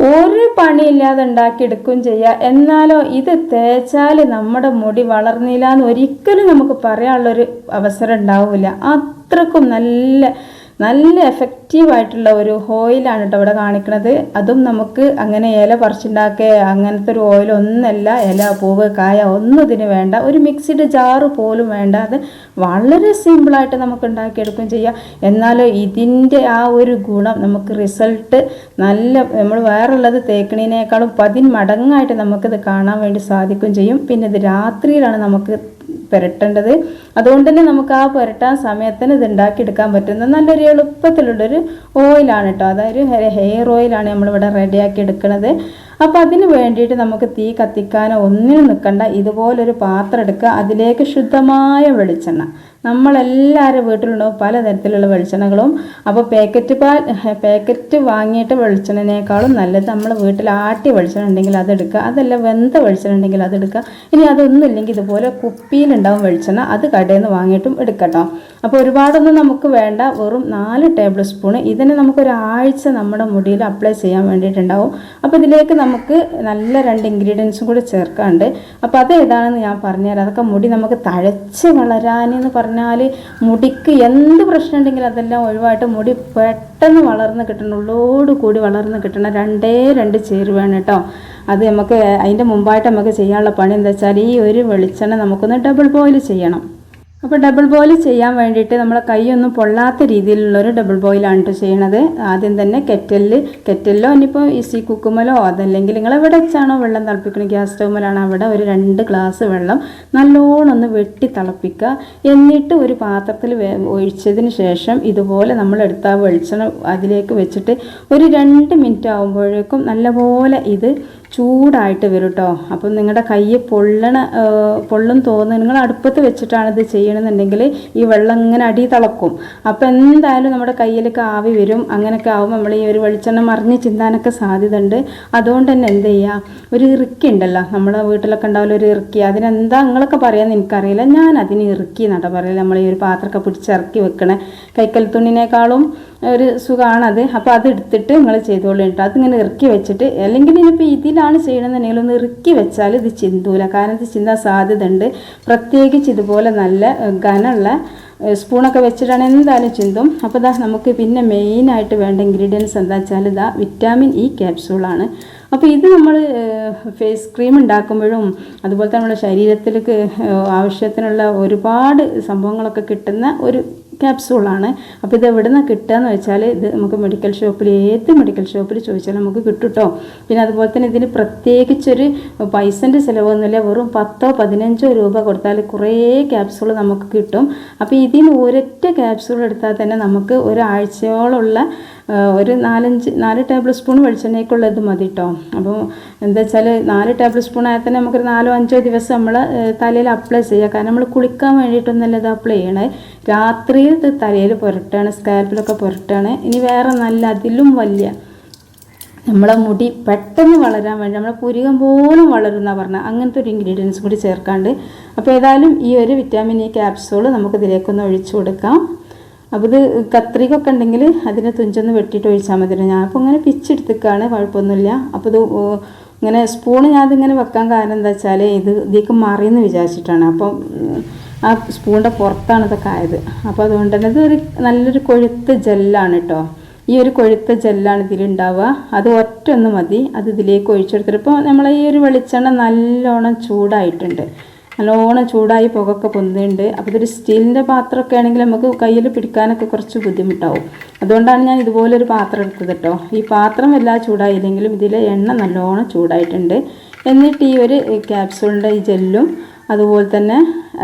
ഒരു പണിയില്ലാതെ ഉണ്ടാക്കിയെടുക്കുകയും ചെയ്യുക. എന്നാലോ ഇത് തേച്ചാൽ നമ്മുടെ മുടി വളർന്നില്ല എന്ന് ഒരിക്കലും നമുക്ക് പറയാനുള്ളൊരു അവസരം ഉണ്ടാവില്ല. അത്രക്കും നല്ല എഫക്റ്റീവായിട്ടുള്ള ഒരു ഓയിലാണ് കേട്ടോ ഇവിടെ കാണിക്കുന്നത്. അതും നമുക്ക് അങ്ങനെ ഇല പറിച്ചുണ്ടാക്കുക അങ്ങനത്തെ ഒരു ഓയിലൊന്നല്ല. ഇല, പൂവ്, കായ ഒന്നും ഇതിന് വേണ്ട. ഒരു മിക്സിയുടെ ജാറ് പോലും വേണ്ടാതെ വളരെ സിമ്പിളായിട്ട് നമുക്ക് ഉണ്ടാക്കിയെടുക്കുകയും ചെയ്യാം. എന്നാലോ ഇതിൻ്റെ ആ ഒരു ഗുണം നമുക്ക് റിസൾട്ട് നമ്മൾ വേറുള്ളത് തേക്കണേനേക്കാളും 10 മടങ്ങായിട്ട് നമുക്കിത് കാണാൻ വേണ്ടി സാധിക്കുകയും ചെയ്യും. പിന്നെ ഇത് രാത്രിയിലാണ് നമുക്ക് പുരട്ടേണ്ടത്. അതുകൊണ്ട് തന്നെ നമുക്ക് ആ പുരട്ടാൻ സമയത്തിന് ഇത് ഉണ്ടാക്കിയെടുക്കാൻ പറ്റുന്ന നല്ലൊരു എളുപ്പത്തിലുള്ളൊരു ഓയിലാണ് കേട്ടോ. അതായത് ഹെയർ ഓയിലാണ് നമ്മളിവിടെ റെഡിയാക്കി എടുക്കുന്നത്. അപ്പോൾ അതിന് വേണ്ടിയിട്ട് നമുക്ക് തീ കത്തിക്കാനോ ഒന്നിനും നിൽക്കണ്ട. ഇതുപോലൊരു പാത്രം എടുക്കുക. അതിലേക്ക് ശുദ്ധമായ വെളിച്ചെണ്ണ, നമ്മളെല്ലാവരും വീട്ടിലുണ്ടാവും പലതരത്തിലുള്ള വെളിച്ചെണ്ണകളും. അപ്പോൾ പാക്കറ്റ് വാങ്ങിയിട്ട് വെളിച്ചെണ്ണേക്കാളും നല്ലത് നമ്മൾ വീട്ടിൽ ആട്ടിയ വെളിച്ചെണ്ണ ഉണ്ടെങ്കിൽ അതെടുക്കുക. അതല്ല വെന്ത വെളിച്ചെണ്ണ ഉണ്ടെങ്കിൽ അതെടുക്കുക. ഇനി അതൊന്നും ഇല്ലെങ്കിൽ ഇതുപോലെ കുപ്പിയിലുണ്ടാവും വെളിച്ചെണ്ണ, അത് കടയിൽ നിന്ന് വാങ്ങിയിട്ടും എടുക്കട്ടോ. അപ്പോൾ ഒരുപാടൊന്നും നമുക്ക് വേണ്ട. വെറും 4 ടേബിൾ സ്പൂൺ ഇതിന് നമുക്കൊരാഴ്ച നമ്മുടെ മുടിയിൽ അപ്ലൈ ചെയ്യാൻ വേണ്ടിയിട്ടുണ്ടാവും. അപ്പോൾ ഇതിലേക്ക് നമുക്ക് നല്ല 2 ഇൻഗ്രീഡിയൻസും കൂടി ചേർക്കാണ്ട്. അപ്പോൾ അത് ഏതാണെന്ന് ഞാൻ പറഞ്ഞുതരാം. അതൊക്കെ മുടി നമുക്ക് തഴച്ച് വളരാനെന്ന് പറഞ്ഞാൽ മുടിക്ക് എന്ത് പ്രശ്നം ഉണ്ടെങ്കിലും അതെല്ലാം ഒഴിവായിട്ട് മുടി പെട്ടെന്ന് വളർന്ന് കിട്ടണം, ഉള്ളോടുകൂടി വളർന്ന് കിട്ടണം 2 ചേരുവയാണ് കേട്ടോ. അത് നമുക്ക് അതിൻ്റെ മുമ്പായിട്ട് നമുക്ക് ചെയ്യാനുള്ള പണി എന്താ വെച്ചാൽ ഈ ഒരു വെളിച്ചെണ്ണ നമുക്കൊന്ന് ഡബിൾ ബോയിൽ ചെയ്യണം. അപ്പോൾ ഡബിൾ ബോയിൽ ചെയ്യാൻ വേണ്ടിയിട്ട് നമ്മളെ കൈയൊന്നും പൊള്ളാത്ത രീതിയിലുള്ളൊരു ഡബിൾ ബോയിലാണ് കേട്ടോ ചെയ്യണത്. ആദ്യം തന്നെ കെറ്റലിലോ ഇനിയിപ്പോൾ ഈസി കുക്കുമലോ അതല്ലെങ്കിൽ നിങ്ങൾ എവിടെ വെച്ചാണോ വെള്ളം തിളപ്പിക്കണം, ഗ്യാസ് സ്റ്റൗവിലാണ്, അവിടെ ഒരു 2 ഗ്ലാസ് വെള്ളം നല്ലോണം ഒന്ന് വെട്ടി തിളപ്പിക്കുക. എന്നിട്ട് ഒരു പാത്രത്തിൽ ഒഴിച്ചതിന് ശേഷം ഇതുപോലെ നമ്മളെടുത്ത ആ വെളിച്ചെണ്ണ അതിലേക്ക് വെച്ചിട്ട് ഒരു 2 മിനിറ്റ് ആകുമ്പോഴേക്കും നല്ലപോലെ ഇത് ചൂടായിട്ട് വരും കേട്ടോ. അപ്പം നിങ്ങളുടെ കൈ പൊള്ളും തോന്നുന്നു. നിങ്ങൾ അടുപ്പത്ത് വെച്ചിട്ടാണ് ഇത് ചെയ്യണമെന്നുണ്ടെങ്കിൽ ഈ വെള്ളം ഇങ്ങനെ അടി തിളക്കും. അപ്പം എന്തായാലും നമ്മുടെ കയ്യിലേക്ക് ആവി വരും. അങ്ങനെയൊക്കെ ആവുമ്പോൾ നമ്മൾ ഈ ഒരു വെളിച്ചെണ്ണ മറിഞ്ഞ് ചിന്താനൊക്കെ സാധ്യത ഉണ്ട്. അതുകൊണ്ട് തന്നെ എന്ത് ചെയ്യുക, ഒരു ഇറുക്കി ഉണ്ടല്ലോ നമ്മുടെ വീട്ടിലൊക്കെ ഉണ്ടാവില്ല ഒരു ഇറുക്കി, അതിനെന്താ നിങ്ങളൊക്കെ പറയാമെന്ന് എനിക്കറിയില്ല, ഞാൻ അതിന് ഇറുക്കി എന്നാട്ടോ പറയില്ല. നമ്മൾ ഈ ഒരു പാത്രമൊക്കെ പിടിച്ചിറക്കി വെക്കണേ കൈക്കൽ തുണിനേക്കാളും ഒരു സുഖമാണത്. അപ്പോൾ അത് എടുത്തിട്ട് നിങ്ങൾ ചെയ്തോളൂ കേട്ടോ. അതിങ്ങനെ ഇറുക്കി വെച്ചിട്ട്, അല്ലെങ്കിൽ ഇനിയിപ്പോൾ ഇതിലാണ് ചെയ്യണമെന്നുണ്ടെങ്കിൽ ഒന്ന് ഇറുക്കി വെച്ചാൽ ഇത് ചിന്തൂല. കാരണം ഇത് ചിന്താൻ സാധ്യത ഉണ്ട്. പ്രത്യേകിച്ച് ഇതുപോലെ നല്ല ഘനമുള്ള സ്പൂണൊക്കെ വെച്ചിട്ടാണ് എന്തായാലും ചിന്തും. അപ്പോൾ ഇതാ നമുക്ക് പിന്നെ മെയിനായിട്ട് വേണ്ട ഇൻഗ്രീഡിയൻസ് എന്താ വെച്ചാൽ ഇതാ വിറ്റാമിൻ ഇ ക്യാപ്സൂളാണ്. അപ്പോൾ ഇത് നമ്മൾ ഫേസ് ക്രീം ഉണ്ടാക്കുമ്പോഴും അതുപോലെ തന്നെ നമ്മുടെ ശരീരത്തിലേക്ക് ആവശ്യത്തിനുള്ള ഒരുപാട് സംഭവങ്ങളൊക്കെ കിട്ടുന്ന ഒരു ക്യാപ്സൂളാണ്. അപ്പോൾ ഇത് എവിടെ നിന്നാണ് കിട്ടുകയെന്ന് വെച്ചാൽ ഇത് നമുക്ക് മെഡിക്കൽ ഷോപ്പിൽ ഏത് മെഡിക്കൽ ഷോപ്പിൽ ചോദിച്ചാൽ നമുക്ക് കിട്ടും കേട്ടോ. പിന്നെ അതുപോലെ തന്നെ ഇതിന് പ്രത്യേകിച്ചൊരു പൈസൻ്റെ ചിലവൊന്നുമില്ല. വെറും 10-15 രൂപ കൊടുത്താൽ കുറേ ക്യാപ്സൂൾ നമുക്ക് കിട്ടും. അപ്പോൾ ഇതിന് ഒരൊറ്റ ക്യാപ്സൂൾ എടുത്താൽ തന്നെ നമുക്ക് ഒരാഴ്ചയോളമുള്ള ഒരു 4 ടേബിൾ സ്പൂൺ വെളിച്ചെണ്ണയ്ക്കുള്ളത് മതി കേട്ടോ. അപ്പോൾ എന്താ വെച്ചാൽ 4 ടേബിൾ സ്പൂൺ ആയാൽ തന്നെ നമുക്കൊരു 4-5 ദിവസം നമ്മൾ തലയിൽ അപ്ലൈ ചെയ്യുക. കാരണം നമ്മൾ കുളിക്കാൻ വേണ്ടിയിട്ടൊന്നല്ല ഇത് അപ്ലൈ ചെയ്യണേ, രാത്രിയിൽ ഇത് തലയിൽ പുരട്ടാണ്, സ്കാൽപ്പിലൊക്കെ പുരട്ടാണ്. ഇനി വേറെ നല്ല അതിലും വലിയ നമ്മളെ മുടി പെട്ടെന്ന് വളരാൻ വേണ്ടി നമ്മളെ പുരികം പോലും വളരുന്ന പറഞ്ഞാൽ അങ്ങനത്തെ ഒരു ഇൻഗ്രീഡിയൻസ് കൂടി ചേർക്കാണ്ട്. അപ്പോൾ ഏതായാലും ഈ ഒരു വിറ്റാമിൻ ഇ ക്യാപ്സൂൾ നമുക്കിതിലേക്കൊന്ന് ഒഴിച്ചു കൊടുക്കാം. അപ്പോൾ ഇത് കത്രികൊക്കെ ഉണ്ടെങ്കിൽ അതിനെ തുഞ്ചൊന്ന് വെട്ടിയിട്ട് ഒഴിച്ചാൽ മതി. ഞാനിപ്പോൾ ഇങ്ങനെ പിച്ചെടുത്തേക്കാണ്, കുഴപ്പമൊന്നുമില്ല. അപ്പോൾ ഇത് ഇങ്ങനെ സ്പൂണ് ഞാനിതിങ്ങനെ വെക്കാൻ കാരണം എന്താ വെച്ചാൽ ഇതിലേക്ക് മറിയെന്ന് വിചാരിച്ചിട്ടാണ്. അപ്പം ആ സ്പൂണിൻ്റെ പുറത്താണ് ഇതൊക്കെ ആയത്. അപ്പോൾ അതുകൊണ്ട് തന്നെ ഇതൊരു നല്ലൊരു കൊഴുത്ത ജെല്ലാണ് കേട്ടോ. ഈ ഒരു കൊഴുത്ത ജെല്ലാണ് ഇതിലുണ്ടാവുക. അത് ഒറ്റ മതി. അത് ഇതിലേക്ക് ഒഴിച്ചെടുത്തിട്ട് ഇപ്പോൾ നമ്മളെ ഈ ഒരു വെളിച്ചെണ്ണ നല്ലോണം ചൂടായിട്ടുണ്ട്, നല്ലോണം ചൂടായി പുകയൊക്കെ പൊന്തുന്നുണ്ട്. അപ്പോൾ ഇതൊരു സ്റ്റീലിൻ്റെ പാത്രമൊക്കെ ആണെങ്കിൽ നമുക്ക് കയ്യിൽ പിടിക്കാനൊക്കെ കുറച്ച് ബുദ്ധിമുട്ടാവും. അതുകൊണ്ടാണ് ഞാൻ ഇതുപോലൊരു പാത്രം എടുത്തത് കേട്ടോ. ഈ പാത്രം എല്ലാം ചൂടായില്ലെങ്കിലും ഇതിലെ എണ്ണ നല്ലോണം ചൂടായിട്ടുണ്ട്. എന്നിട്ട് ഈ ഒരു ക്യാപ്സൂളിൻ്റെ ഈ ജെല്ലും അതുപോലെ തന്നെ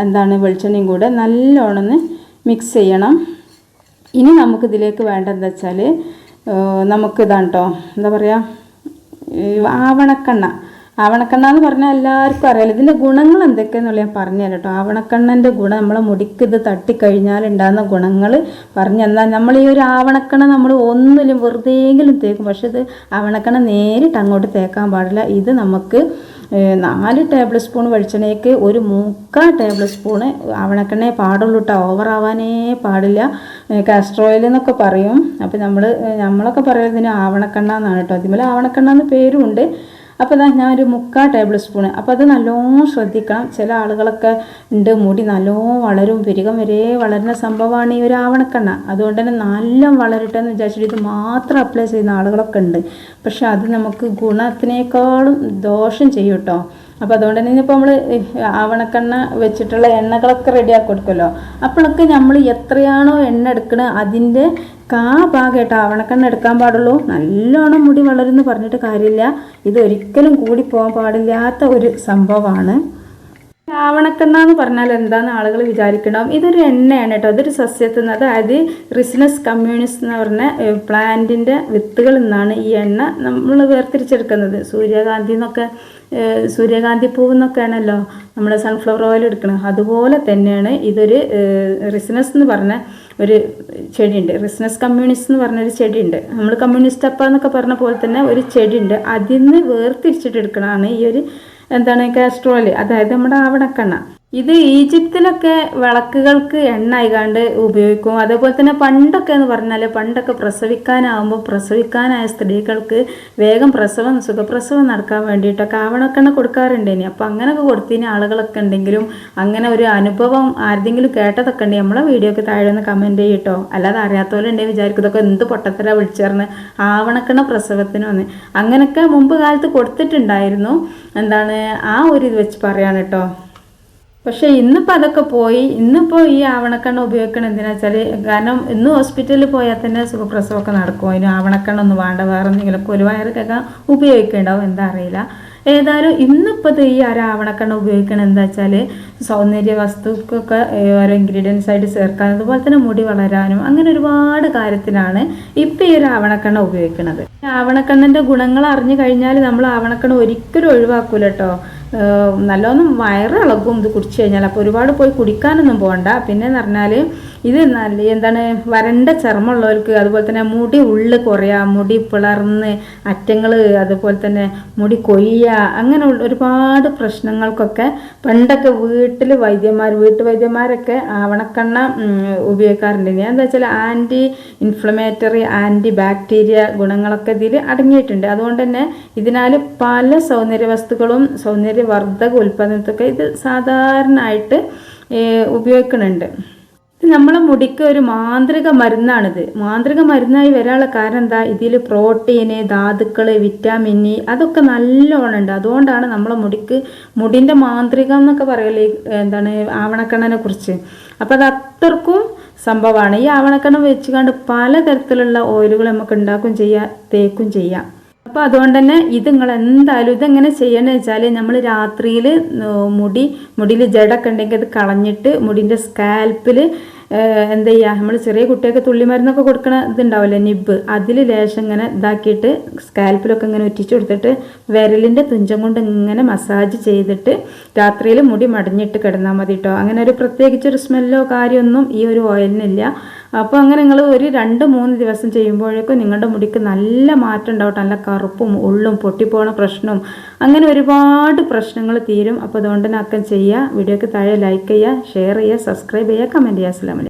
വെളിച്ചെണ്ണയും കൂടെ നല്ലോണം ഒന്ന് മിക്സ് ചെയ്യണം. ഇനി നമുക്കിതിലേക്ക് വേണ്ടതെന്ന് വെച്ചാൽ നമുക്കിതാണ് കേട്ടോ, എന്താ പറയുക, ആവണക്കെണ്ണ എന്ന് പറഞ്ഞാൽ എല്ലാവർക്കും അറിയാലോ. ഇതിൻ്റെ ഗുണങ്ങൾ എന്തൊക്കെയാണെന്നുള്ള ഞാൻ പറഞ്ഞുതരാം കേട്ടോ. ആവണക്കെണ്ണൻ്റെ ഗുണം നമ്മളെ മുടിക്ക് ഇത് തട്ടിക്കഴിഞ്ഞാൽ ഉണ്ടാകുന്ന ഗുണങ്ങൾ പറഞ്ഞു തന്നാൽ, നമ്മൾ ഈ ഒരു ആവണക്കെണ്ണ നമ്മൾ ഒന്നിലും വെറുതെയെങ്കിലും തേക്കും. പക്ഷെ ഇത് ആവണക്കെണ്ണ നേരിട്ട് അങ്ങോട്ട് തേക്കാൻ പാടില്ല. ഇത് നമുക്ക് 4 ടേബിൾ സ്പൂൺ വെളിച്ചെണ്ണയ്ക്ക് 1/3 ടേബിൾ സ്പൂണ് ആവണക്കെണ്ണേ പാടുള്ളൂ കേട്ടോ, ഓവറാവാനേ പാടില്ല. കാസ്റ്റർ ഓയിൽ എന്നൊക്കെ പറയും. അപ്പോൾ നമ്മളൊക്കെ പറയുന്നതിന് ആവണക്കെണ്ണ എന്നാണ് കേട്ടോ. അതിന്മേൽ ആവണക്കെണ്ണ എന്ന് പേരും ഉണ്ട്. അപ്പോൾ ഞാൻ ഒരു 3/4 ടേബിൾ സ്പൂണ്. അപ്പോൾ അത് നല്ലോണം ശ്രദ്ധിക്കണം. ചില ആളുകളൊക്കെ ഉണ്ട് മുടി നല്ലോണം വളരും, പിരികം വരെ വളരുന്ന സംഭവമാണ് ഈ ഒരു ആവണക്കെണ്ണ. അതുകൊണ്ട് തന്നെ നല്ല വളരട്ടെ എന്ന് വിചാരിച്ചിട്ട് ഇത് മാത്രം അപ്ലൈ ചെയ്യുന്ന ആളുകളൊക്കെ ഉണ്ട്. പക്ഷെ അത് നമുക്ക് ഗുണത്തിനേക്കാളും ദോഷം ചെയ്യും കേട്ടോ. അപ്പോൾ അതുകൊണ്ട് തന്നെ ഇപ്പോൾ നമ്മൾ ആവണക്കെണ്ണ വെച്ചിട്ടുള്ള എണ്ണകളൊക്കെ റെഡിയാക്കി കൊടുക്കുമല്ലോ. അപ്പോഴൊക്കെ നമ്മൾ എത്രയാണോ എണ്ണ എടുക്കുന്നത് അതിൻ്റെ ഭാഗമായിട്ട് ആവണക്കെണ്ണ എടുക്കാൻ പാടുള്ളൂ. നല്ലോണം മുടി വളരുമെന്ന് പറഞ്ഞിട്ട് കാര്യമില്ല. ഇതൊരിക്കലും കൂടി പോകാൻ പാടില്ലാത്ത ഒരു സംഭവമാണ്. ആവണക്കെണ്ണ എന്ന് പറഞ്ഞാൽ എന്താണെന്ന് ആളുകൾ വിചാരിക്കണം. ഇതൊരു എണ്ണയാണ് കേട്ടോ. അതൊരു സസ്യത്തിൽ നിന്ന്, അതായത് റിസിനസ് കമ്മ്യൂണിസ് എന്ന് പറഞ്ഞ പ്ലാന്റിൻ്റെ വിത്തുകളിൽ നിന്നാണ് ഈ എണ്ണ നമ്മൾ വേർതിരിച്ചെടുക്കുന്നത്. സൂര്യകാന്തി പൂവെന്നൊക്കെ ആണല്ലോ നമ്മൾ സൺഫ്ലവർ ഓയിൽ എടുക്കണം. അതുപോലെ തന്നെയാണ് ഇതൊരു റിസിനസ് എന്ന് പറഞ്ഞ ഒരു ചെടിയുണ്ട്. റിസിനസ് കമ്മ്യൂണിസ്റ്റ് എന്ന് പറഞ്ഞൊരു ചെടിയുണ്ട്. നമ്മൾ കമ്മ്യൂണിസ്റ്റ് അപ്പ എന്നൊക്കെ പറഞ്ഞ പോലെ തന്നെ ഒരു ചെടിയുണ്ട്. അതിൽ നിന്ന് വേർതിരിച്ചിട്ട് എടുക്കണതാണ് ഈ ഒരു കാസ്റ്റർ ഓയിൽ, അതായത് നമ്മുടെ ആവണക്കെണ്ണ. ഇത് ഈജിപ്തിലൊക്കെ വിളക്കുകൾക്ക് എണ്ണ ആയിക്കാണ്ട് ഉപയോഗിക്കും. അതേപോലെ തന്നെ പണ്ടൊക്കെ എന്ന് പറഞ്ഞാൽ പണ്ടൊക്കെ പ്രസവിക്കാനായ സ്ത്രീകൾക്ക് വേഗം സുഖപ്രസവം നടക്കാൻ വേണ്ടിയിട്ടൊക്കെ ആവണക്കെണ്ണ കൊടുക്കാറുണ്ട്. ഇനി അപ്പോൾ അങ്ങനെയൊക്കെ കൊടുത്തിന് ആളുകളൊക്കെ ഉണ്ടെങ്കിലും അങ്ങനെ ഒരു അനുഭവം ആരെങ്കിലും കേട്ടതൊക്കെ ഉണ്ടെങ്കിൽ നമ്മളെ വീഡിയോക്ക് താഴെ ഒന്ന് കമൻറ്റ് ചെയ്യട്ടോ. അല്ലാതെ അറിയാത്തവരുണ്ടെങ്കിൽ വിചാരിക്കും ഇതൊക്കെ എന്ത് പൊട്ടത്തര വിളിച്ചേർന്ന് ആവണക്കെണ്ണ പ്രസവത്തിന് വന്ന് അങ്ങനെയൊക്കെ മുമ്പ് കാലത്ത് കൊടുത്തിട്ടുണ്ടായിരുന്നു. ആ ഒരു ഇത് വെച്ച് പറയാണ് കേട്ടോ. പക്ഷേ ഇന്നിപ്പോൾ അതൊക്കെ പോയി. ഇന്നിപ്പോൾ ഈ ആവണക്കെണ്ണ ഉപയോഗിക്കണം എന്തിനാ വെച്ചാൽ, കാരണം ഇന്ന് ഹോസ്പിറ്റലിൽ പോയാൽ തന്നെ സുഖപ്രസവമൊക്കെ നടക്കും. അതിന് ആവണക്കെണ്ണ ഒന്നും വേണ്ട, വേറെ എന്തെങ്കിലുമൊക്കെ ഒരു വയറൊക്കെ ഉപയോഗിക്കുന്നുണ്ടാവും, എന്താ അറിയില്ല. ഏതായാലും ഇന്നിപ്പോൾ ഈ ആവണക്കെണ്ണ ഉപയോഗിക്കണം എന്താ വെച്ചാൽ സൗന്ദര്യ വസ്തുക്കൊക്കെ ഓരോ ഇൻഗ്രീഡിയൻസ് ആയിട്ട് ചേർക്കാൻ, അതുപോലെ തന്നെ മുടി വളരാനും അങ്ങനെ ഒരുപാട് കാര്യത്തിനാണ് ഇപ്പം ഈ ഒരു ആവണക്കെണ്ണ ഉപയോഗിക്കുന്നത്. ആവണക്കെണ്ണൻ്റെ ഗുണങ്ങൾ അറിഞ്ഞു കഴിഞ്ഞാൽ നമ്മൾ ആവണക്കെണ്ണ ഒരിക്കലും ഒഴിവാക്കൂല കേട്ടോ. നല്ലോണം വയറിളകും ഇത് കുടിച്ചു കഴിഞ്ഞാൽ. അപ്പോൾ ഒരുപാട് പോയി കുടിക്കാനൊന്നും പോകണ്ട. പിന്നെന്ന് പറഞ്ഞാൽ ഇത് വരണ്ട ചർമ്മമുള്ളവർക്ക്, അതുപോലെ തന്നെ മുടി ഉള്ളിൽ മുടി പിളർന്ന് അറ്റങ്ങൾ, അതുപോലെ തന്നെ മുടി കൊയ്യുക, അങ്ങനെ ഒരുപാട് പ്രശ്നങ്ങൾക്കൊക്കെ പണ്ടൊക്കെ വീട്ടുവൈദ്യന്മാരൊക്കെ ആവണക്കെണ്ണ ഉപയോഗിക്കാറുണ്ട്. എന്താ വെച്ചാൽ ആൻറ്റി ഇൻഫ്ലമേറ്ററി, ആൻറ്റി ബാക്ടീരിയ ഗുണങ്ങളൊക്കെ ഇതിൽ അടങ്ങിയിട്ടുണ്ട്. അതുകൊണ്ട് തന്നെ ഇതിനാൽ പല സൗന്ദര്യ വസ്തുക്കളും സൗന്ദര്യവർദ്ധക ഉൽപ്പന്നത്തൊക്കെ ഇത് സാധാരണയായിട്ട് ഉപയോഗിക്കുന്നുണ്ട്. ഇത് നമ്മളെ മുടിക്ക് ഒരു മാന്ത്രിക മരുന്നാണിത്. മാന്ത്രിക മരുന്നായി വരാനുള്ള കാരണം എന്താ, ഇതിൽ പ്രോട്ടീന്, ധാതുക്കൾ, വിറ്റാമിൻ ഇ അതൊക്കെ നല്ലോണം ഉണ്ട്. അതുകൊണ്ടാണ് നമ്മളെ മുടിൻ്റെ മാന്ത്രികം എന്നൊക്കെ പറയല്ലേ ആവണക്കെണ്ണനെ കുറിച്ച്. അപ്പം അത് അത്രക്കും സംഭവമാണ്. ഈ ആവണക്കെണ്ണ വെച്ചുകൊണ്ട് പലതരത്തിലുള്ള ഓയിലുകൾ നമുക്ക് ഉണ്ടാക്കും ചെയ്യാം, തേക്കും ചെയ്യാം. അപ്പോൾ അതുകൊണ്ട് തന്നെ നിങ്ങൾ എന്തായാലും ഇതെങ്ങനെ ചെയ്യണമെന്ന് വെച്ചാൽ, നമ്മൾ രാത്രിയിൽ മുടിയിൽ ജടൊക്കെ ഉണ്ടെങ്കിൽ അത് കളഞ്ഞിട്ട് മുടിൻ്റെ സ്കാൽപ്പിൽ എന്താ ചെയ്യുക, നമ്മൾ ചെറിയ കുട്ടിയൊക്കെ തുള്ളിമരുന്നൊക്കെ കൊടുക്കണ ഇതുണ്ടാവില്ലേ നിബ്, അതിൽ ലേശം ഇങ്ങനെ ഇതാക്കിയിട്ട് സ്കാൽപ്പിലൊക്കെ ഇങ്ങനെ ഉറ്റിച്ചു കൊടുത്തിട്ട് വിരലിൻ്റെ തുഞ്ചം കൊണ്ട് ഇങ്ങനെ മസാജ് ചെയ്തിട്ട് രാത്രിയിൽ മുടി മടഞ്ഞിട്ട് കിടന്നാൽ മതി കേട്ടോ. അങ്ങനെ ഒരു പ്രത്യേകിച്ചൊരു സ്മെല്ലോ കാര്യമൊന്നും ഈ ഒരു ഓയിലിനില്ല. അപ്പോൾ അങ്ങനെ നിങ്ങൾ ഒരു 2-3 ദിവസം ചെയ്യുമ്പോഴേക്കും നിങ്ങളുടെ മുടിക്ക് നല്ല മാറ്റം ഉണ്ടാവും. നല്ല കറുപ്പും ഉള്ളും പൊട്ടിപ്പോണ പ്രശ്നവും അങ്ങനെ ഒരുപാട് പ്രശ്നങ്ങൾ തീരും. അപ്പോൾ അതുകൊണ്ട് തന്നെ അക്കം ചെയ്യുക. വീഡിയോക്ക് താഴെ ലൈക്ക് ചെയ്യുക, ഷെയർ ചെയ്യുക, സബ്സ്ക്രൈബ് ചെയ്യുക, കമൻറ്റ് ചെയ്യുക. അസ്സലാമു അലൈക്കും.